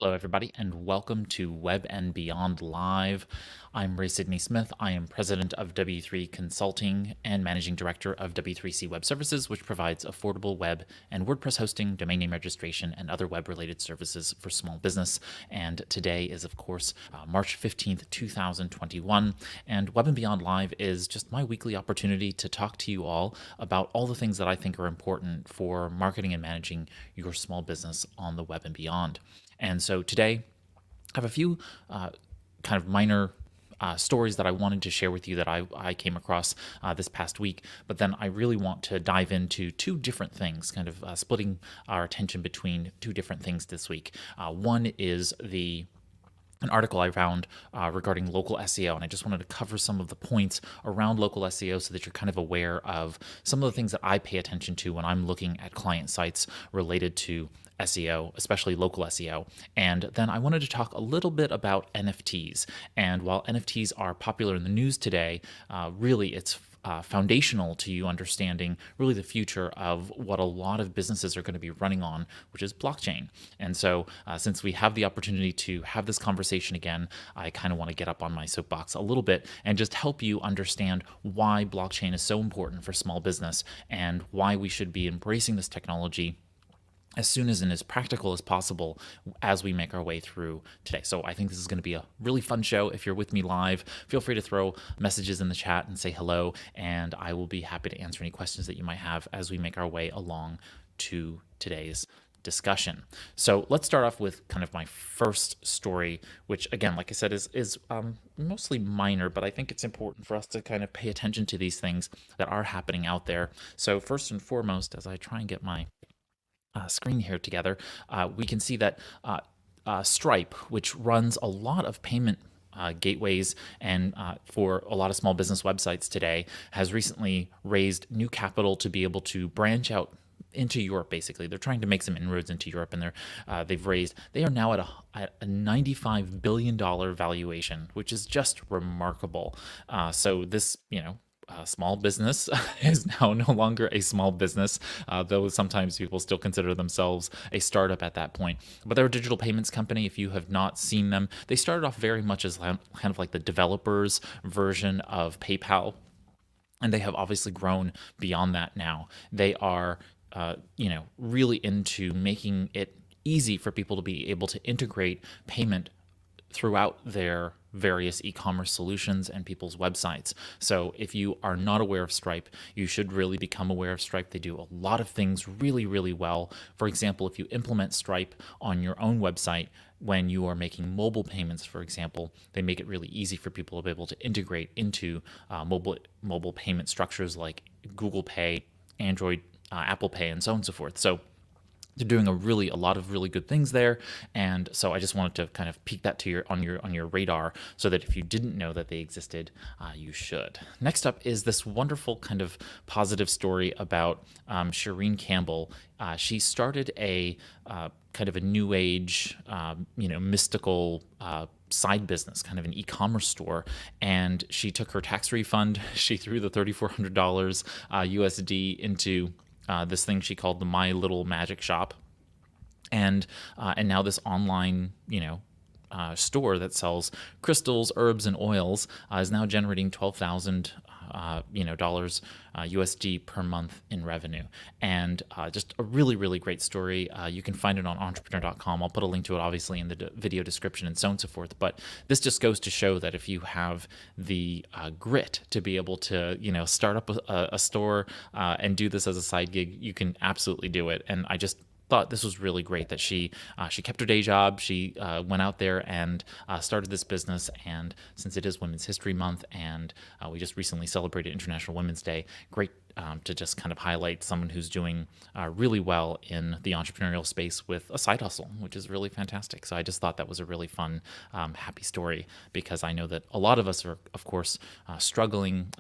Hello, everybody, and welcome to Web and Beyond Live. I'm Ray Sidney Smith. I am president of W3 Consulting and managing director of W3C Web Services, which provides affordable web and WordPress hosting, domain name registration, and other web-related services for small business. And today is, of course, March 15th, 2021. And Web and Beyond Live is just my weekly opportunity to talk to you all about all the things that I think are important for marketing and managing your small business on the web and beyond. And so today, I have a few kind of minor stories that I wanted to share with you that I came across this past week. But then I really want to dive into two different things, kind of splitting our attention between two different things this week. One is an article I found regarding local SEO, and I just wanted to cover some of the points around local SEO so that you're kind of aware of some of the things that I pay attention to when I'm looking at client sites related to SEO, especially local SEO. And then I wanted to talk a little bit about NFTs. And while NFTs are popular in the news today, really it's foundational to you understanding really the future of what a lot of businesses are going to be running on, which is blockchain. And so since we have the opportunity to have this conversation again, I kind of want to get up on my soapbox a little bit and just help you understand why blockchain is so important for small business and why we should be embracing this technology as soon as and as practical as possible as we make our way through today. So I think this is going to be a really fun show. If you're with me live, feel free to throw messages in the chat and say hello, and I will be happy to answer any questions that you might have as we make our way along to today's discussion. So let's start off with kind of my first story, which again, like I said, is mostly minor, but I think it's important for us to kind of pay attention to these things that are happening out there. So first and foremost, as I try and get my screen here together, we can see that Stripe, which runs a lot of payment gateways and for a lot of small business websites today, has recently raised new capital to be able to branch out into Europe. Basically, they're trying to make some inroads into Europe, and they are now at a $95 billion valuation, which is just remarkable. So this, small business is now no longer a small business, though sometimes people still consider themselves a startup at that point. But they're a digital payments company. If you have not seen them, they started off very much as kind of like the developers version of PayPal, and they have obviously grown beyond that now. They are, really into making it easy for people to be able to integrate payment throughout their various e-commerce solutions and people's websites. So if you are not aware of Stripe, you should really become aware of Stripe. They do a lot of things really, really well. For example, if you implement Stripe on your own website, when you are making mobile payments, for example, they make it really easy for people to be able to integrate into mobile payment structures like Google Pay, Android, Apple Pay, and so on and so forth. So they're doing a lot of really good things there, and so I just wanted to kind of peek that to on your radar, so that if you didn't know that they existed, you should. Next up is this wonderful kind of positive story about Shireen Campbell. She started a kind of a new age, mystical side business, kind of an e-commerce store, and she took her tax refund. She threw the $3,400 USD into this thing she called the My Little Magic Shop, and now this online, store that sells crystals, herbs, and oils is now generating $12,000 dollars USD per month in revenue, and just a really, really great story. You can find it on entrepreneur.com. I'll put a link to it obviously in the video description and so on and so forth. But this just goes to show that if you have the grit to be able to start up a store and do this as a side gig, you can absolutely do it. And I just thought this was really great that she kept her day job. She went out there and started this business. And since it is Women's History Month and we just recently celebrated International Women's Day, great to just kind of highlight someone who's doing really well in the entrepreneurial space with a side hustle, which is really fantastic. So I just thought that was a really fun, happy story, because I know that a lot of us are, of course, struggling,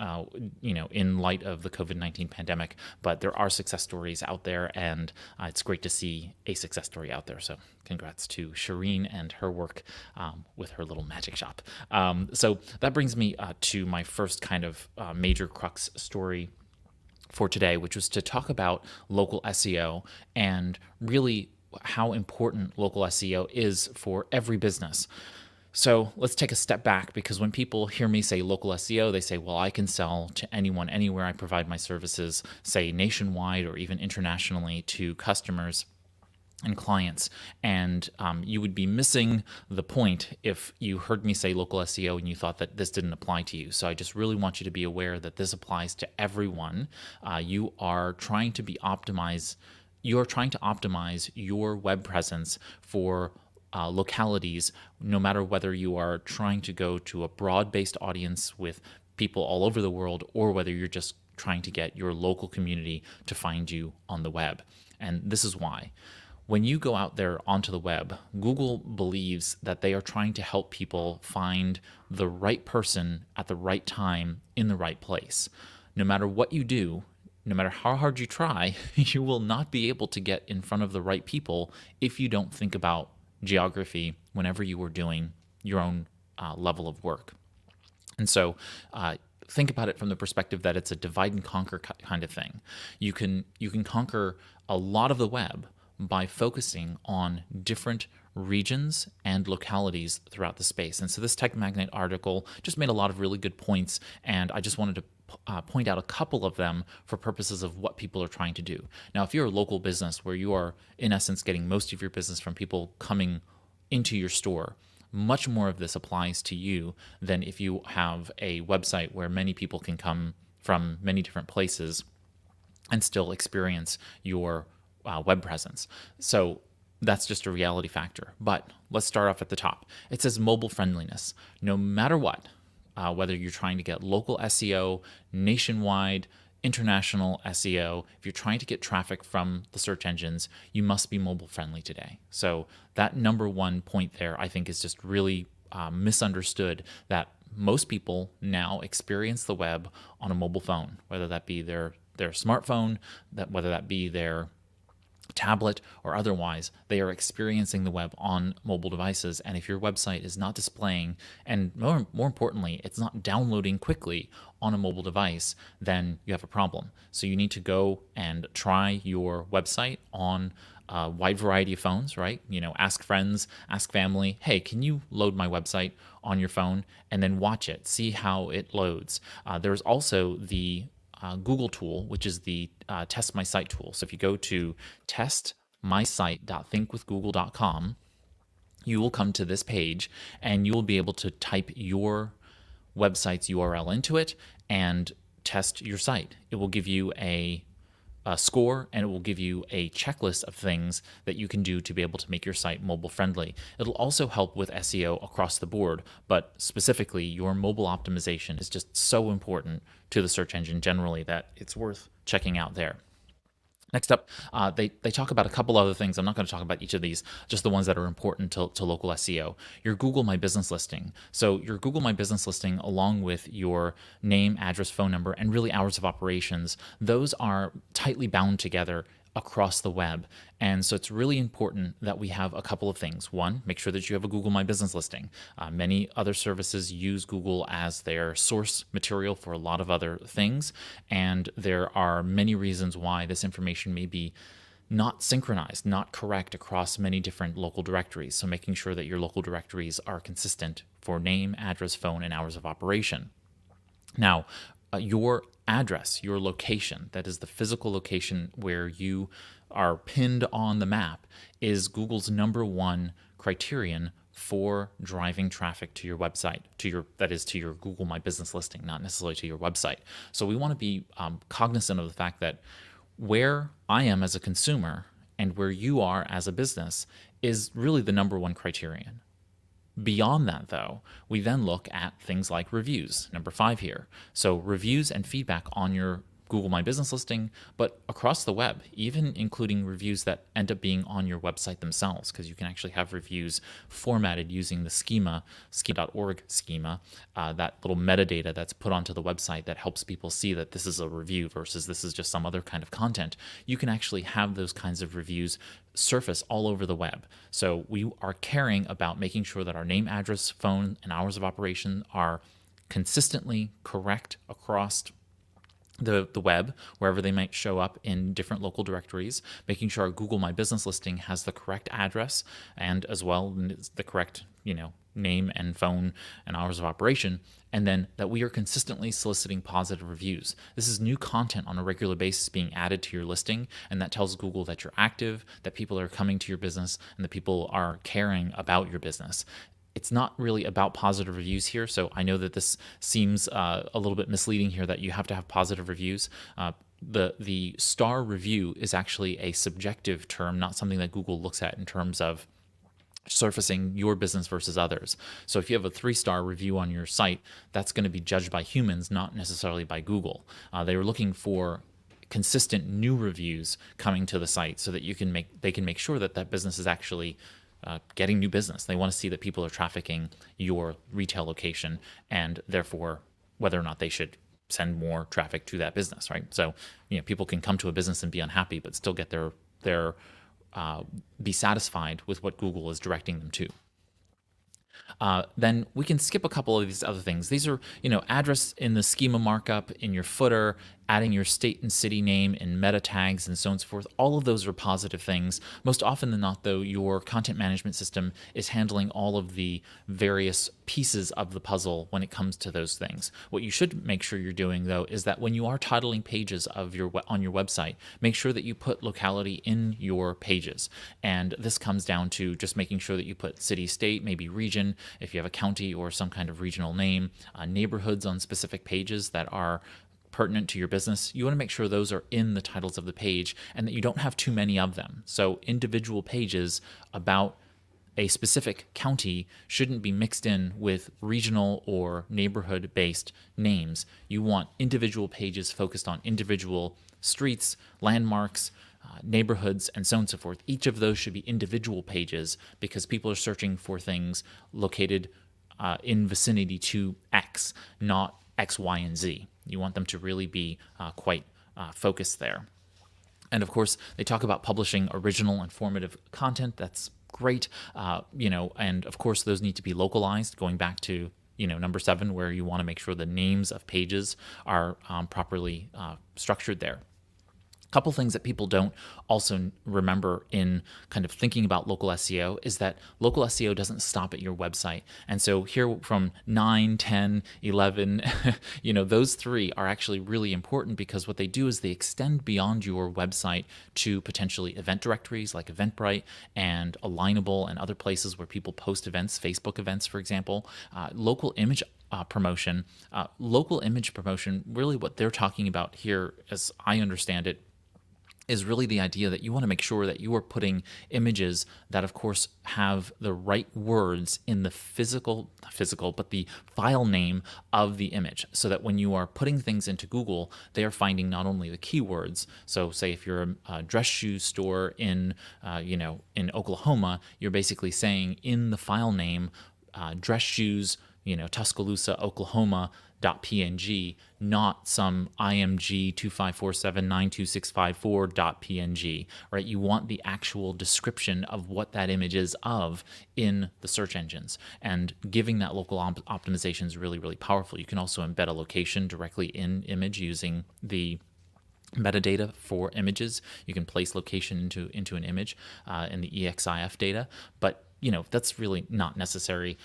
in light of the COVID-19 pandemic, but there are success stories out there, and it's great to see a success story out there. So congrats to Shireen and her work with her little magic shop. So that brings me to my first kind of major crux story for today, which was to talk about local SEO and really how important local SEO is for every business. So let's take a step back, because when people hear me say local SEO, they say, well, I can sell to anyone, anywhere. I provide my services, say nationwide or even internationally, to customers and clients. And you would be missing the point if you heard me say local SEO and you thought that this didn't apply to you. So I just really want you to be aware that this applies to everyone. You are trying to optimize your web presence for localities, no matter whether you are trying to go to a broad-based audience with people all over the world, or whether you're just trying to get your local community to find you on the web. And this is why. When you go out there onto the web, Google believes that they are trying to help people find the right person at the right time in the right place. No matter what you do, no matter how hard you try, you will not be able to get in front of the right people if you don't think about geography whenever you are doing your own level of work. And so think about it from the perspective that it's a divide and conquer kind of thing. You can conquer a lot of the web by focusing on different regions and localities throughout the space. And so this Tech Magnet article just made a lot of really good points, and I just wanted to point out a couple of them for purposes of what people are trying to do. Now, if you're a local business where you are, in essence, getting most of your business from people coming into your store, much more of this applies to you than if you have a website where many people can come from many different places and still experience your web presence. So that's just a reality factor. But let's start off at the top. It says mobile friendliness. No matter what, whether you're trying to get local SEO, nationwide, international SEO, if you're trying to get traffic from the search engines, you must be mobile friendly today. So that number one point there, I think, is just really misunderstood, that most people now experience the web on a mobile phone, whether that be their smartphone, whether that be their tablet or otherwise. They are experiencing the web on mobile devices. And if your website is not displaying, and more importantly, it's not downloading quickly on a mobile device, then you have a problem. So you need to go and try your website on a wide variety of phones, right? Ask friends, ask family, hey, can you load my website on your phone? And then watch it, see how it loads. There's also the Google tool, which is the Test My Site tool. So if you go to testmysite.thinkwithgoogle.com, you will come to this page, and you will be able to type your website's URL into it and test your site. It will give you a score, and it will give you a checklist of things that you can do to be able to make your site mobile friendly. It'll also help with SEO across the board, but specifically your mobile optimization is just so important to the search engine generally that it's worth checking out there. Next up, they talk about a couple other things. I'm not going to talk about each of these, just the ones that are important to local SEO. Your Google My Business listing. So your Google My Business listing, along with your name, address, phone number, and really hours of operations, those are tightly bound together across the web. And so it's really important that we have a couple of things. One, make sure that you have a Google My Business listing. Many other services use Google as their source material for a lot of other things, and there are many reasons why this information may be not synchronized, not correct across many different local directories. So making sure that your local directories are consistent for name, address, phone, and hours of operation. Now, your address, your location, that is the physical location where you are pinned on the map, is Google's number one criterion for driving traffic to your website, to your Google My Business listing, not necessarily to your website. So we want to be cognizant of the fact that where I am as a consumer and where you are as a business is really the number one criterion. Beyond that, though, we then look at things like reviews, number 5 here. So reviews and feedback on your Google My Business listing, but across the web, even including reviews that end up being on your website themselves, because you can actually have reviews formatted using the schema.org schema, that little metadata that's put onto the website that helps people see that this is a review versus this is just some other kind of content. You can actually have those kinds of reviews surface all over the web. So we are caring about making sure that our name, address, phone, and hours of operation are consistently correct across the web, wherever they might show up in different local directories, making sure our Google My Business listing has the correct address and as well the correct, name and phone and hours of operation, and then that we are consistently soliciting positive reviews. This is new content on a regular basis being added to your listing, and that tells Google that you're active, that people are coming to your business, and that people are caring about your business. It's not really about positive reviews here. So I know that this seems a little bit misleading here, that you have to have positive reviews. The star review is actually a subjective term, not something that Google looks at in terms of surfacing your business versus others. So if you have a 3-star review on your site, that's going to be judged by humans, not necessarily by Google. They are looking for consistent new reviews coming to the site so that they can make sure that business is actually getting new business. They want to see that people are trafficking your retail location, and therefore whether or not they should send more traffic to that business, right? So people can come to a business and be unhappy, but still get their be satisfied with what Google is directing them to. Then we can skip a couple of these other things. These are, address in the schema markup, in your footer, adding your state and city name in meta tags and so on and so forth. All of those are positive things. Most often than not, though, your content management system is handling all of the various pieces of the puzzle when it comes to those things. What you should make sure you're doing, though, is that when you are titling pages on your website, make sure that you put locality in your pages. And this comes down to just making sure that you put city, state, maybe region, if you have a county or some kind of regional name, neighborhoods on specific pages that are pertinent to your business. You want to make sure those are in the titles of the page and that you don't have too many of them. So individual pages about a specific county shouldn't be mixed in with regional or neighborhood-based names. You want individual pages focused on individual streets, landmarks, neighborhoods, and so on and so forth. Each of those should be individual pages because people are searching for things located in vicinity to X, not X, Y, and Z. You want them to really be quite focused there. And of course, they talk about publishing original, informative content. That's great. And of course, those need to be localized, going back to number 7, where you want to make sure the names of pages are properly structured there. Couple things that people don't also remember in kind of thinking about local SEO is that local SEO doesn't stop at your website. And so here from 9, 10, 11, those 3 are actually really important because what they do is they extend beyond your website to potentially event directories like Eventbrite and Alignable and other places where people post events, Facebook events, for example. Local image promotion, really what they're talking about here, as I understand it, is really the idea that you want to make sure that you are putting images that, of course, have the right words in the but the file name of the image, so that when you are putting things into Google, they are finding not only the keywords. So say if you're a dress shoe store in Oklahoma, you're basically saying in the file name, dress shoes, Tuscaloosa, Oklahoma, .png, not some img 25479265.png, right? You want the actual description of what that image is of in the search engines, and giving that local optimization is really, really powerful. You can also embed a location directly in image using the metadata for images. You can place location into an image in the EXIF data, but that's really not necessary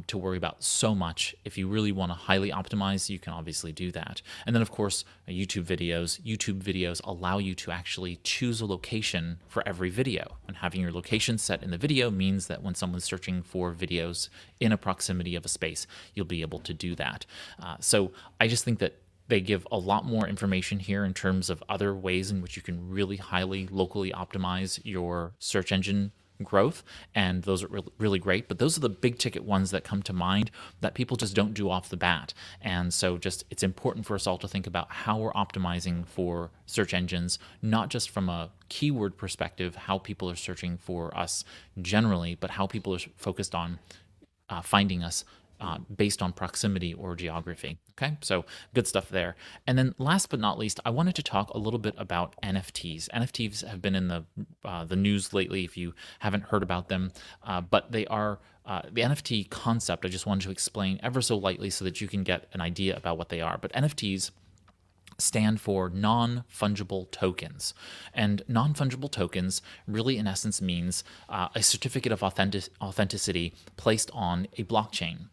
to worry about so much. If you really want to highly optimize, you can obviously do that. And then, of course, YouTube videos allow you to actually choose a location for every video. And having your location set in the video means that when someone's searching for videos in a proximity of a space, you'll be able to do that. So I just think that they give a lot more information here in terms of other ways in which you can really highly locally optimize your search engine growth, and those are really great. But those are the big ticket ones that come to mind that people just don't do off the bat. And so it's important for us all to think about how we're optimizing for search engines, not just from a keyword perspective, how people are searching for us generally, but how people are focused on finding us based on proximity or geography. Okay, so good stuff there. And then last but not least, I wanted to talk a little bit about NFTs. NFTs have been in the news lately if you haven't heard about them, but they are the NFT concept. I just wanted to explain ever so lightly so that you can get an idea about what they are. But NFTs stand for non-fungible tokens. And non-fungible tokens really, in essence, means a certificate of authenticity placed on a blockchain.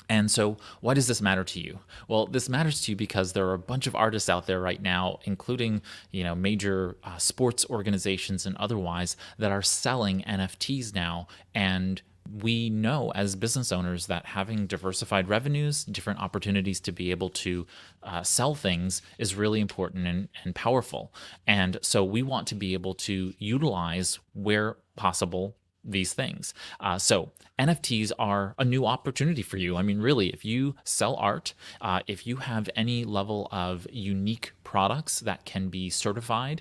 And so why does this matter to you? Well, this matters to you because there are a bunch of artists out there right now, including major sports organizations and otherwise, that are selling NFTs now. And we know as business owners that having diversified revenues, different opportunities to be able to sell things is really important and powerful. And so we want to be able to utilize, where possible, these things. So NFTs are a new opportunity for you. I mean, really, if you sell art, if you have any level of unique products that can be certified,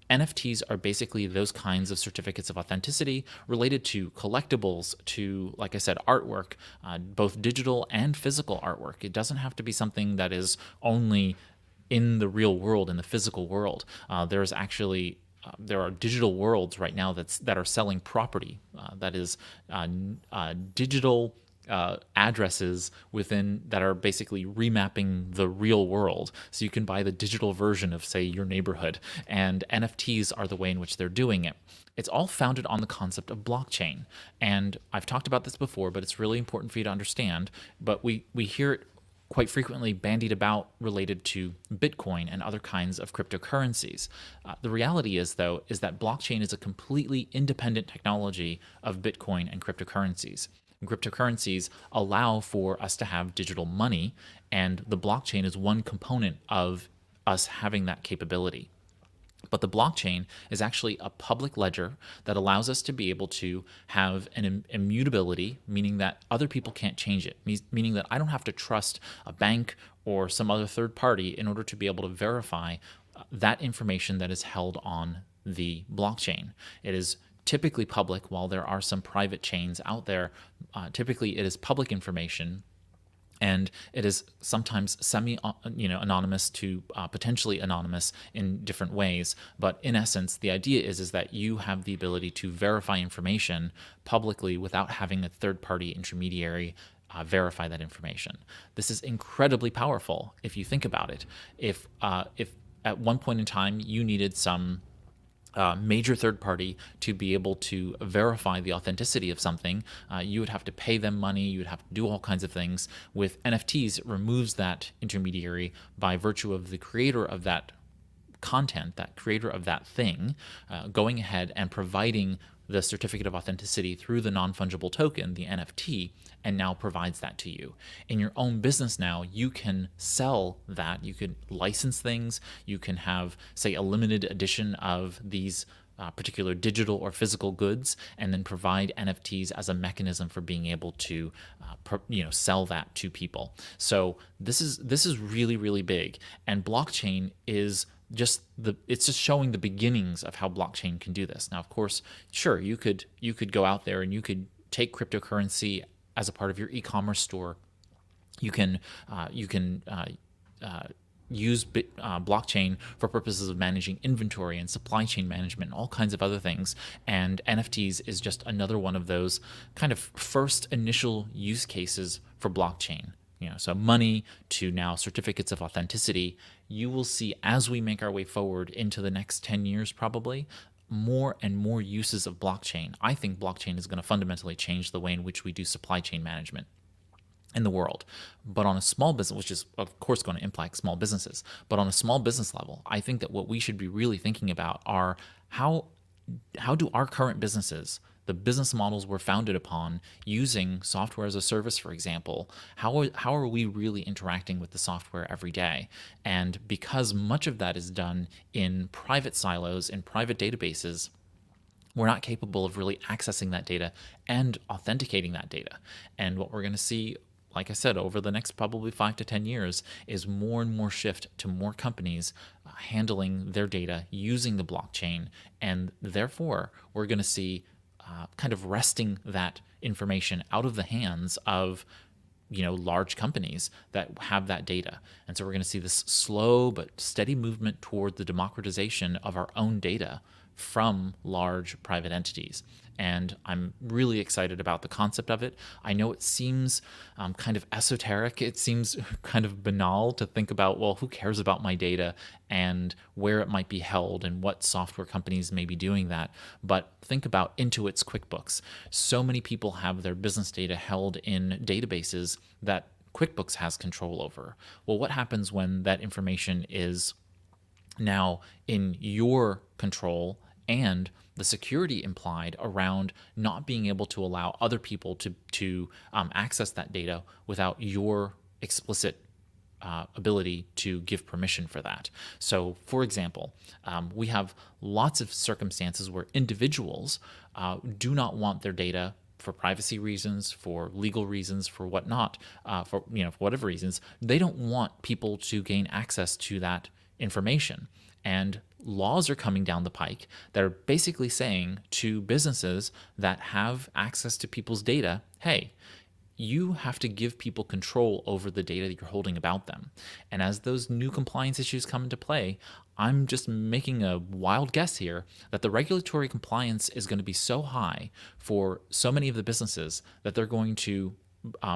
NFTs are basically those kinds of certificates of authenticity related to collectibles, to, like I said, artwork, both digital and physical artwork. It doesn't have to be something that is only in the real world, in the physical world. There are digital worlds right now that are selling property, that is digital addresses within that are basically remapping the real world. So you can buy the digital version of, say, your neighborhood, and NFTs are the way in which they're doing it. It's all founded on the concept of blockchain. And I've talked about this before, but it's really important for you to understand. But we hear it quite frequently bandied about related to Bitcoin and other kinds of cryptocurrencies. The reality is, though, is that blockchain is a completely independent technology of Bitcoin and cryptocurrencies. And cryptocurrencies allow for us to have digital money, and the blockchain is one component of us having that capability. But the blockchain is actually a public ledger that allows us to be able to have an immutability, meaning that other people can't change it, meaning that I don't have to trust a bank or some other third party in order to be able to verify that information that is held on the blockchain. It is typically public, while there are some private chains out there. Typically, it is public information. And it is sometimes anonymous to potentially anonymous in different ways. But in essence, the idea is that you have the ability to verify information publicly without having a third-party intermediary verify that information. This is incredibly powerful if you think about it. If at one point in time you needed some major third party to be able to verify the authenticity of something, you would have to pay them money, you would have to do all kinds of things. With NFTs, it removes that intermediary by virtue of the creator of that content, that creator of that thing, going ahead and providing the certificate of authenticity through the non-fungible token, the NFT, and now provides that to you. In your own business now, you can sell that. You can license things. You can have, say, a limited edition of these particular digital or physical goods, and then provide NFTs as a mechanism for being able to sell that to people. So this is really, really big, and blockchain is it's just showing the beginnings of how blockchain can do this. Now, of course, sure, you could go out there and you could take cryptocurrency as a part of your e-commerce store. You can use blockchain for purposes of managing inventory and supply chain management and all kinds of other things. And NFTs is just another one of those kind of first initial use cases for blockchain. So money to now certificates of authenticity. You will see, as we make our way forward into the next 10 years, probably more and more uses of blockchain. I think blockchain is going to fundamentally change the way in which we do supply chain management in the world. But on a small business, which is of course going to impact small businesses, but on a small business level, I think that what we should be really thinking about are how do our current businesses, the business models we're founded upon, using software as a service, for example, how are we really interacting with the software every day? And because much of that is done in private silos, in private databases, we're not capable of really accessing that data and authenticating that data. And what we're going to see, like I said, over the next probably 5 to 10 years, is more and more shift to more companies handling their data using the blockchain. And therefore, we're going to see kind of wresting that information out of the hands of large companies that have that data. And so we're going to see this slow but steady movement toward the democratization of our own data from large private entities. And I'm really excited about the concept of it. I know it seems kind of esoteric. It seems kind of banal to think about, well, who cares about my data and where it might be held and what software companies may be doing that. But think about Intuit's QuickBooks. So many people have their business data held in databases that QuickBooks has control over. Well, what happens when that information is now in your control, and the security implied around not being able to allow other people to access that data without your explicit ability to give permission for that? So, for example, we have lots of circumstances where individuals do not want their data for privacy reasons, for legal reasons, for whatnot, for whatever reasons. They don't want people to gain access to that information. And laws are coming down the pike that are basically saying to businesses that have access to people's data, hey, you have to give people control over the data that you're holding about them. And as those new compliance issues come into play, I'm just making a wild guess here that the regulatory compliance is going to be so high for so many of the businesses that they're going to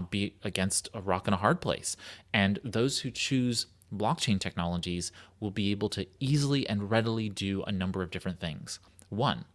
be against a rock and a hard place. And those who choose blockchain technologies will be able to easily and readily do a number of different things. One,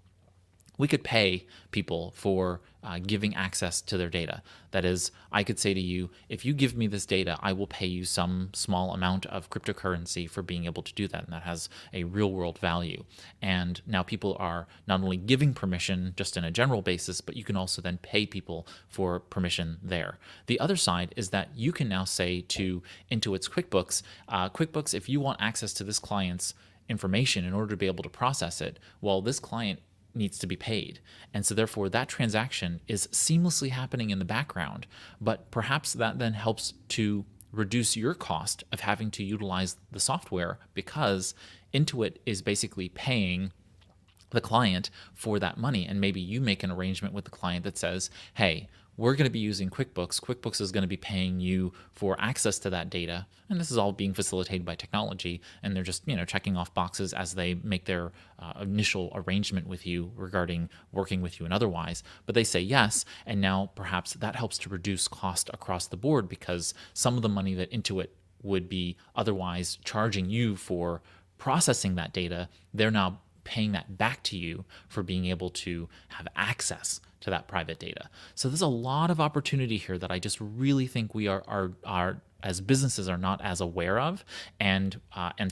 we could pay people for giving access to their data. That is, I could say to you, if you give me this data, I will pay you some small amount of cryptocurrency for being able to do that. And that has a real world value. And now people are not only giving permission just in a general basis, but you can also then pay people for permission there. The other side is that you can now say to Intuit's QuickBooks, QuickBooks, if you want access to this client's information in order to be able to process it, well, this client needs to be paid. And so therefore that transaction is seamlessly happening in the background, but perhaps that then helps to reduce your cost of having to utilize the software because Intuit is basically paying the client for that money. And maybe you make an arrangement with the client that says, hey, we're going to be using QuickBooks. QuickBooks is going to be paying you for access to that data. And this is all being facilitated by technology. And they're just, checking off boxes as they make their initial arrangement with you regarding working with you and otherwise. But they say yes. And now perhaps that helps to reduce cost across the board because some of the money that Intuit would be otherwise charging you for processing that data, they're now paying that back to you for being able to have access to that private data. So there's a lot of opportunity here that I just really think we are as businesses are not as aware of, and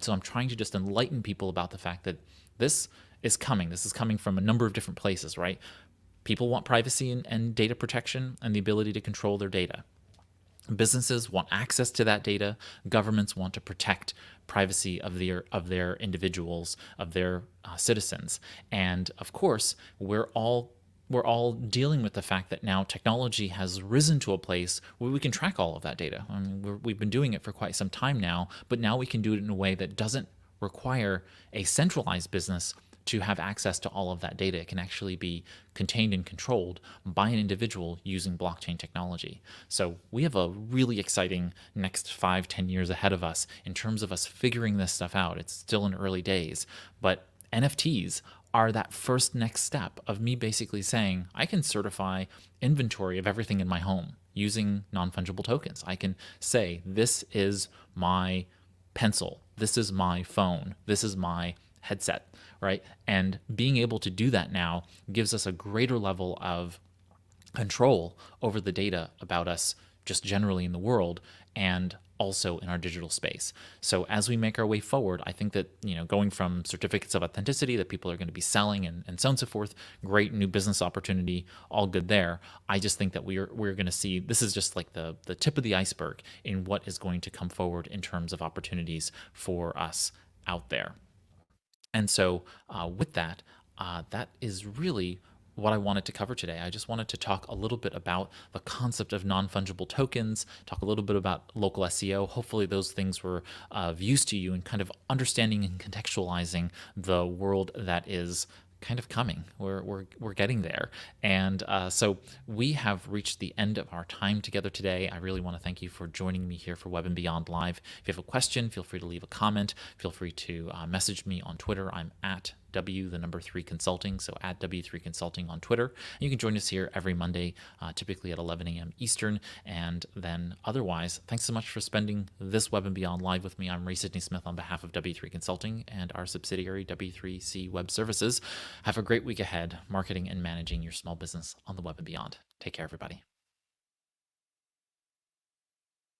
so I'm trying to just enlighten people about the fact that this is coming. This is coming from a number of different places, right? People want privacy and data protection and the ability to control their data. Businesses want access to that data. Governments want to protect privacy of their individuals, of their citizens. And of course, we're all dealing with the fact that now technology has risen to a place where we can track all of that data. I mean, we've been doing it for quite some time now, but now we can do it in a way that doesn't require a centralized business to have access to all of that data. It can actually be contained and controlled by an individual using blockchain technology. So we have a really exciting next 5-10 years ahead of us in terms of us figuring this stuff out. It's still in early days, but NFTs are that first next step of me basically saying I can certify inventory of everything in my home using non-fungible tokens. I can say this is my pencil, this is my phone, this is my headset, right? And being able to do that now gives us a greater level of control over the data about us just generally in the world and also in our digital space. So as we make our way forward, I think that, going from certificates of authenticity that people are going to be selling and so on and so forth, great new business opportunity, all good there. I just think that we're going to see, this is just like the tip of the iceberg in what is going to come forward in terms of opportunities for us out there. And so with that, that is really what I wanted to cover today. I just wanted to talk a little bit about the concept of non-fungible tokens, talk a little bit about local SEO. Hopefully those things were of use to you in kind of understanding and contextualizing the world that is kind of coming. We're getting there. And so we have reached the end of our time together today. I really want to thank you for joining me here for Web and Beyond Live. If you have a question, feel free to leave a comment. Feel free to message me on Twitter. I'm at W3 Consulting, so at W3 Consulting on Twitter. And you can join us here every Monday, typically at 11 a.m. Eastern. And then otherwise, thanks so much for spending this Web and Beyond live with me. I'm Ray Sidney Smith on behalf of W3 Consulting and our subsidiary W3C Web Services. Have a great week ahead, marketing and managing your small business on the Web and Beyond. Take care, everybody.